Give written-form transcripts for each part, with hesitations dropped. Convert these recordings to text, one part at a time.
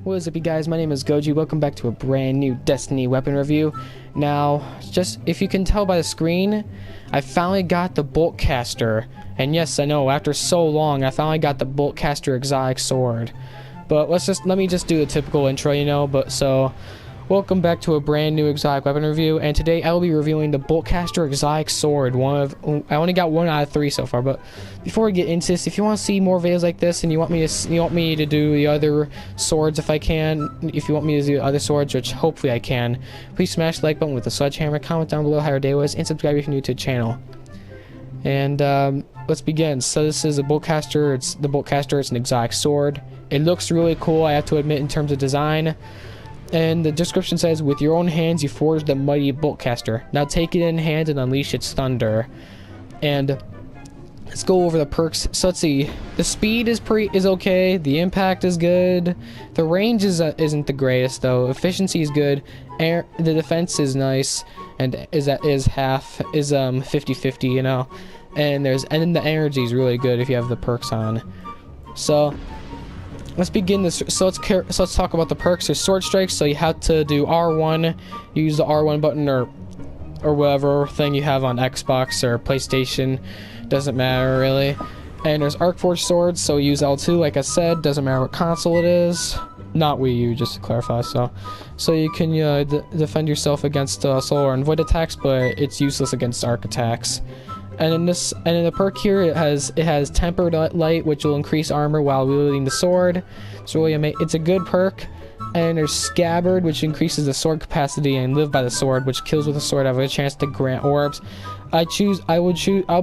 What is up, you guys? My name is Goji. Welcome back to a brand new Destiny weapon review. Now, just if you can tell by the screen, I finally got the Boltcaster. And yes, I know, after so long, I finally got the Boltcaster exotic sword. But let me just do the typical intro, you know. Welcome back to a brand new exotic weapon review, and today I will be reviewing the Boltcaster exotic sword. I only got 1 out of 3 so far, but before we get into this, if you want to see more videos like this and you want me to do the other swords if I can, if you want me to do other swords, which hopefully I can, please smash the like button with the sledgehammer, comment down below how your day was, and subscribe if you're new to the channel. And let's begin. So this is a Boltcaster. It's an exotic sword. It looks really cool, I have to admit, in terms of design. And the description says, with your own hands you forged the mighty Boltcaster. Now take it in hand and unleash its thunder. And let's go over the perks. So let's see. The speed is okay. The impact is good. The range isn't the greatest though. Efficiency is good. The defense is nice, and is 50-50, you know. And then the energy is really good if you have the perks on. So let's begin this. So let's talk about the perks. There's sword strikes, so you have to do R1. You use the R1 button or whatever thing you have on Xbox or PlayStation. Doesn't matter really. And there's arc forged swords, so use L2 like I said. Doesn't matter what console it is. Not Wii U, just to clarify. So you can defend yourself against solar and void attacks, but it's useless against arc attacks. And in the perk here, it has tempered light, which will increase armor while wielding the sword. It's really it's a good perk. And there's scabbard, which increases the sword capacity, and live by the sword, which kills with the sword. I have a chance to grant orbs. I'll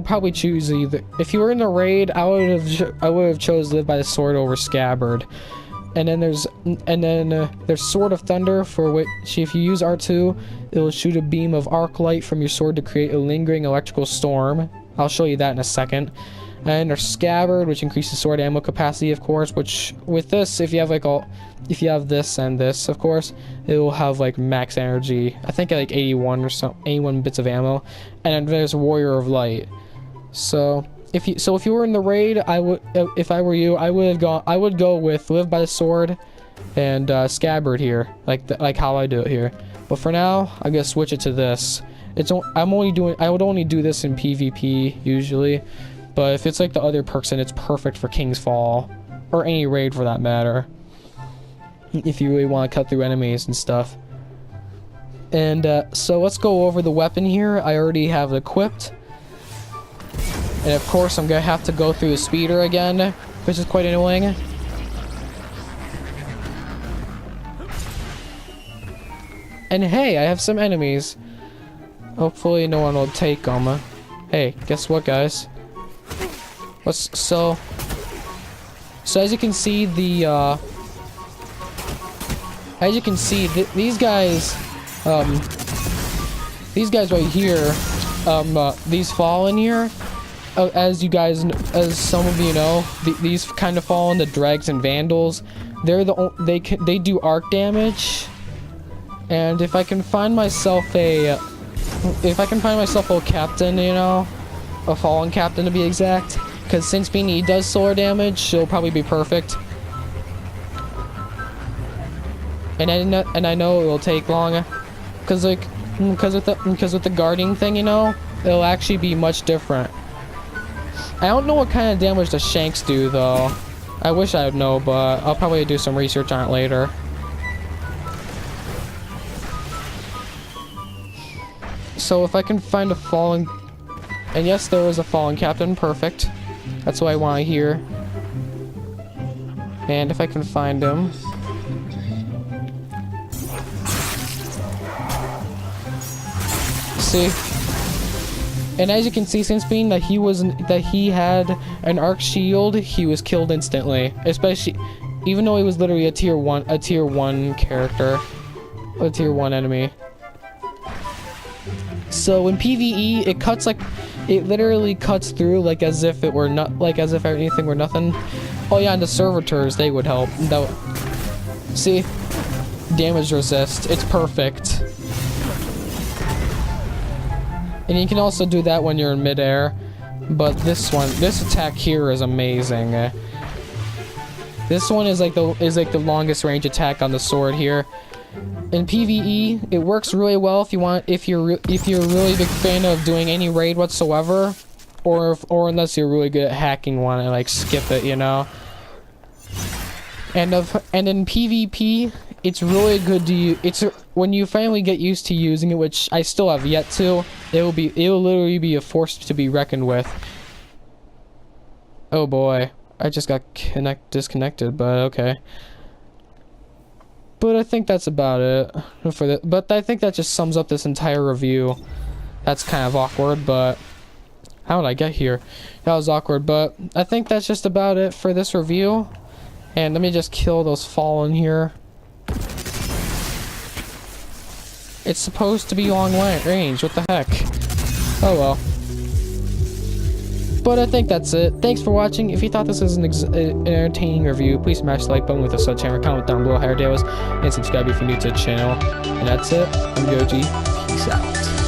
probably choose either. If you were in the raid, I would have chose live by the sword over scabbard. And then there's Sword of Thunder, for which if you use R2, it will shoot a beam of arc light from your sword to create a lingering electrical storm. I'll show you that in a second. And there's Scabbard, which increases sword ammo capacity, of course. Which with this, if you have this and this, of course, it will have like max energy. I think like 81 or so, 81 bits of ammo. And then there's Warrior of Light. So if you were in the raid, if I were you, I would go with live by the sword and scabbard here, like how I do it here. But for now, I'm gonna switch it to this. I would only do this in PvP usually, but if it's like the other perks, then it's perfect for King's Fall or any raid for that matter. If you really want to cut through enemies and stuff. And so let's go over the weapon here. I already have it equipped. And of course, I'm gonna have to go through the speeder again, which is quite annoying. And hey, I have some enemies. Hopefully, no one will take them. Hey, guess what, guys? So as you can see, these guys right here, these fallen here. As some of you know, these kind of fall into dregs and vandals. They do arc damage, and if I can find myself a captain, you know, a fallen captain to be exact, because since Beanie does solar damage, she'll probably be perfect. And I know it will take long, because with the guarding thing, you know, it'll actually be much different. I don't know what kind of damage the shanks do, though. I wish I would know, but I'll probably do some research on it later. So if I can find a fallen... And yes, there is a fallen captain. Perfect. That's what I want to hear. And if I can find him... See? And as you can see, since being that he had an arc shield, he was killed instantly. Especially, even though he was literally a tier 1 character, a tier 1 enemy. So in PvE, it literally cuts through as if anything were nothing. Oh yeah, and the servitors, they would help. See, damage resist. It's perfect. And you can also do that when you're in midair, but this attack here is amazing. This one is like the longest range attack on the sword here. In PvE, it works really well if you're a really big fan of doing any raid whatsoever, or unless you're really good at hacking one and like skip it, you know. And in PvP, it's really good to when you finally get used to using it, which I still have yet to. It'll literally be a force to be reckoned with. Oh boy, I just got disconnected, but okay. But I think that's about it for the. But I think that just sums up this entire review. That's kind of awkward, but how did I get here? That was awkward, but I think that's just about it for this review. And let me just kill those fallen here. It's supposed to be long range. What the heck? Oh well. But I think that's it. Thanks for watching. If you thought this was an entertaining review, please smash the like button with a sub channel, comment down below how your day was, and subscribe if you're new to the channel. And that's it. I'm Yoji. Peace out.